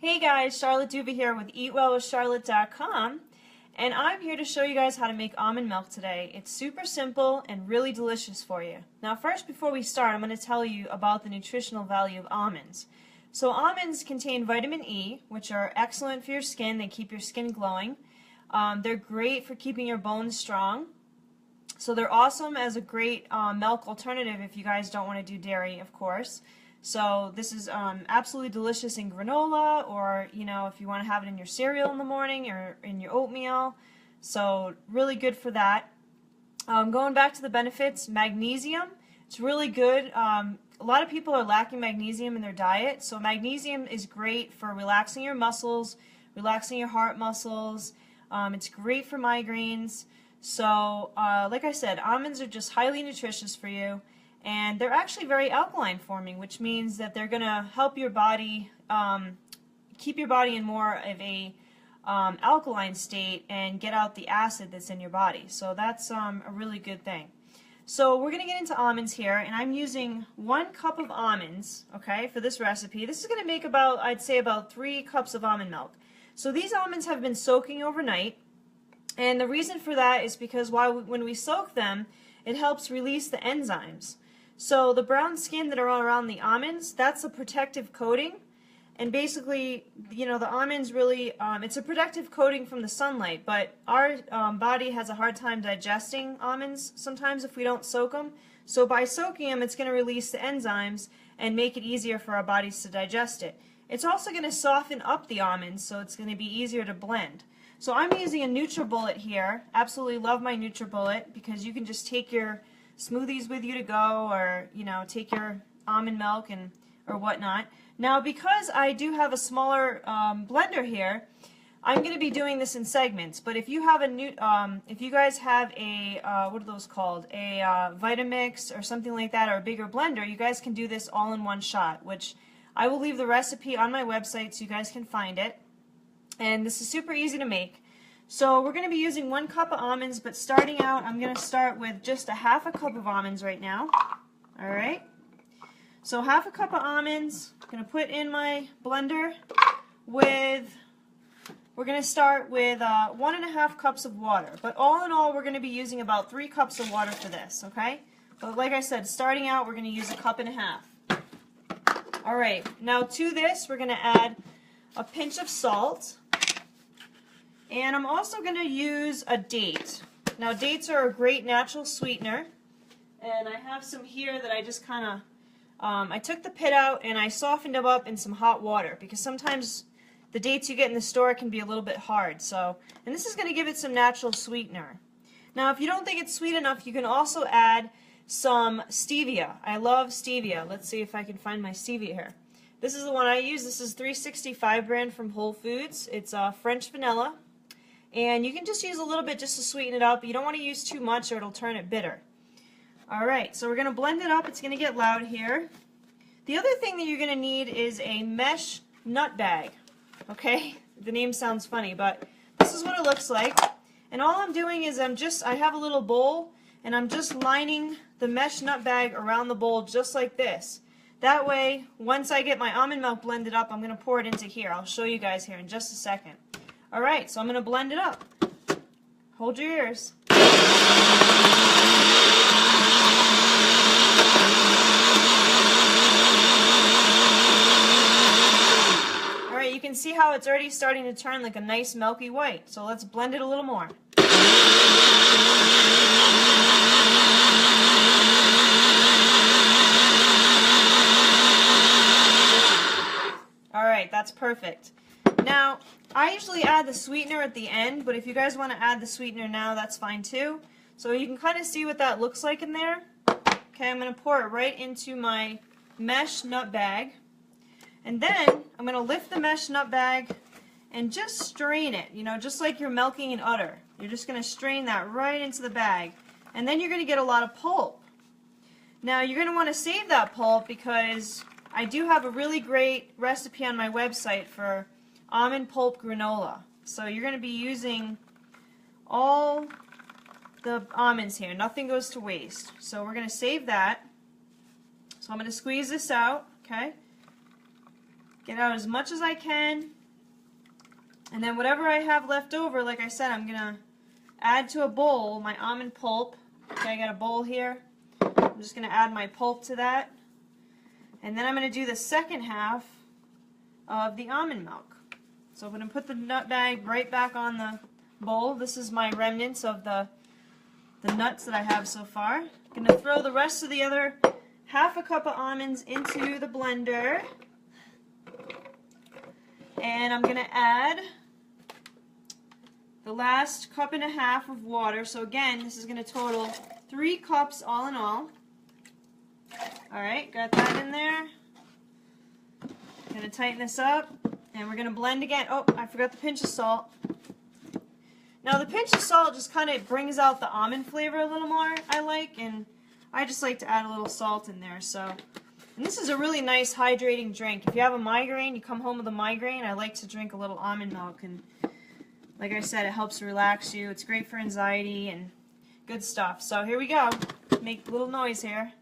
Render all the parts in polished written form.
Hey guys, Charlotte Duva here with eatwellwithcharlotte.com, and I'm here to show you guys how to make almond milk today. It's super simple and really delicious for you. Now first, before we start, I'm going to tell you about the nutritional value of almonds. So almonds contain vitamin E, which are excellent for your skin. They keep your skin glowing. They're great for keeping your bones strong. So they're awesome as a great milk alternative if you guys don't want to do dairy, of course. So this is absolutely delicious in granola, or if you want to have it in your cereal in the morning or in your oatmeal. So really good for that. Going back to the benefits, magnesium. It's really good. A lot of people are lacking magnesium in their diet, so magnesium is great for relaxing your muscles, relaxing your heart muscles. It's great for migraines. So like I said, almonds are just highly nutritious for you. And they're actually very alkaline forming, which means that they're going to help your body, keep your body in more of a alkaline state and get out the acid that's in your body. So that's a really good thing. So we're going to get into almonds here, and I'm using 1 cup of almonds, okay, for this recipe. This is going to make about, I'd say, about 3 cups of almond milk. So these almonds have been soaking overnight, and the reason for that is because when we soak them, it helps release the enzymes. So the brown skin that are all around the almonds, that's a protective coating, and basically, the almonds really, it's a protective coating from the sunlight, but our body has a hard time digesting almonds sometimes if we don't soak them. So by soaking them, it's going to release the enzymes and make it easier for our bodies to digest it. It's also going to soften up the almonds, so it's going to be easier to blend. So I'm using a NutriBullet here. Absolutely love my NutriBullet because you can just take your smoothies with you to go, or take your almond milk or whatnot. Now because I do have a smaller blender here, I'm going to be doing this in segments. But if you have if you guys have a what are those called, a Vitamix or something like that, or a bigger blender, you guys can do this all in one shot, which I will leave the recipe on my website so you guys can find it. And this is super easy to make. So we're going to be using 1 cup of almonds, but starting out, I'm going to start with just a half a cup of almonds right now. Alright? So half a cup of almonds, I'm going to put in my blender we're going to start with 1.5 cups of water. But all in all, we're going to be using about 3 cups of water for this, okay? But like I said, starting out, we're going to use 1.5 cups. Alright, now to this, we're going to add a pinch of salt. And I'm also going to use a date. Now dates are a great natural sweetener, and I have some here that I just kind of, I took the pit out and I softened them up in some hot water, because sometimes the dates you get in the store can be a little bit hard. And this is going to give it some natural sweetener. Now if you don't think it's sweet enough, you can also add some stevia. I love stevia. Let's see if I can find my stevia here. This is the one I use. This is 365 brand from Whole Foods. It's French vanilla. And you can just use a little bit just to sweeten it up, but you don't want to use too much or it'll turn it bitter. Alright, so we're going to blend it up. It's going to get loud here. The other thing that you're going to need is a mesh nut bag. Okay? The name sounds funny, but this is what it looks like. And all I'm doing is I have a little bowl, and I'm just lining the mesh nut bag around the bowl just like this. That way, once I get my almond milk blended up, I'm going to pour it into here. I'll show you guys here in just a second. Alright, so I'm going to blend it up. Hold your ears. Alright, you can see how it's already starting to turn like a nice milky white. So let's blend it a little more. Alright, that's perfect. Now, I usually add the sweetener at the end, but if you guys want to add the sweetener now, that's fine too. So you can kind of see what that looks like in there. Okay, I'm going to pour it right into my mesh nut bag. And then I'm going to lift the mesh nut bag and just strain it, just like you're milking an udder. You're just going to strain that right into the bag. And then you're going to get a lot of pulp. Now, you're going to want to save that pulp because I do have a really great recipe on my website for almond pulp granola. So you're going to be using all the almonds here. Nothing goes to waste. So we're going to save that. So I'm going to squeeze this out, okay? Get out as much as I can. And then whatever I have left over, like I said, I'm going to add to a bowl my almond pulp. Okay, I got a bowl here. I'm just going to add my pulp to that. And then I'm going to do the second half of the almond milk. So I'm going to put the nut bag right back on the bowl. This is my remnants of the nuts that I have so far. I'm going to throw the rest of the other half a cup of almonds into the blender. And I'm going to add the last cup and a half of water. So again, this is going to total 3 cups all in all. Alright, got that in there. Going to tighten this up. And we're going to blend again. Oh, I forgot the pinch of salt. Now the pinch of salt just kind of brings out the almond flavor a little more, I like. And I just like to add a little salt in there. And this is a really nice hydrating drink. If you have a migraine, you come home with a migraine, I like to drink a little almond milk. And like I said, it helps relax you. It's great for anxiety and good stuff. So here we go. Make a little noise here.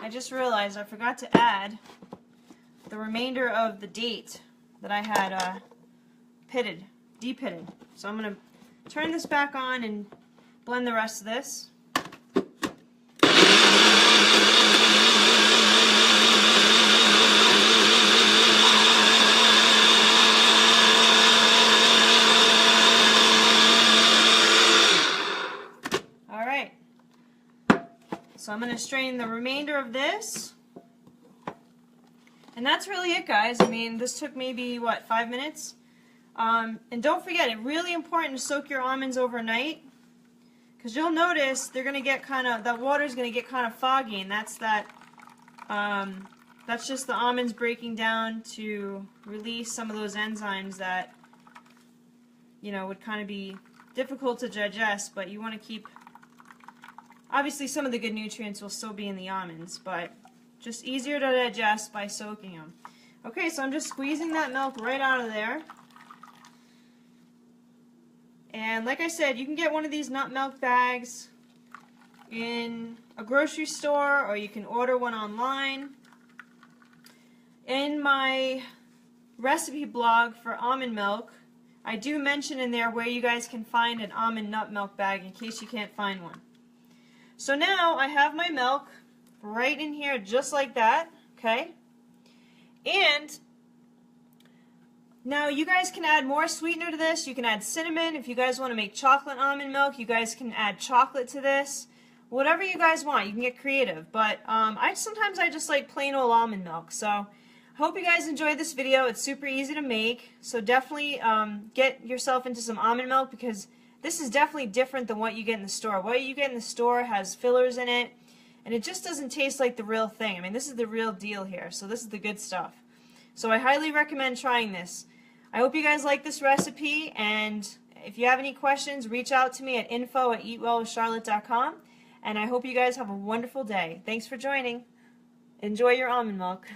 I just realized I forgot to add the remainder of the date that I had de-pitted. So I'm going to turn this back on and blend the rest of this. Alright, so I'm going to strain the remainder of this. And that's really it, guys. I mean, this took maybe, what, 5 minutes? And don't forget, it's really important to soak your almonds overnight, because you'll notice they're going to get that water's going to get kind of foggy, and that's just the almonds breaking down to release some of those enzymes that, you know, would kind of be difficult to digest, but you want to keep, obviously some of the good nutrients will still be in the almonds, but just easier to digest by soaking them. Okay, so I'm just squeezing that milk right out of there. And like I said, you can get one of these nut milk bags in a grocery store, or you can order one online. In my recipe blog for almond milk, I do mention in there where you guys can find an almond nut milk bag in case you can't find one. So now I have my milk right in here just like that, okay? And now you guys can add more sweetener to this. You can add cinnamon. If you guys want to make chocolate almond milk, you guys can add chocolate to this. Whatever you guys want, you can get creative. But sometimes I just like plain old almond milk. So I hope you guys enjoyed this video. It's super easy to make. So definitely get yourself into some almond milk, because this is definitely different than what you get in the store. What you get in the store has fillers in it, and it just doesn't taste like the real thing. I mean, this is the real deal here. So this is the good stuff. So I highly recommend trying this. I hope you guys like this recipe, and if you have any questions, reach out to me at info@eatwellwithcharlotte.com, and I hope you guys have a wonderful day. Thanks for joining. Enjoy your almond milk.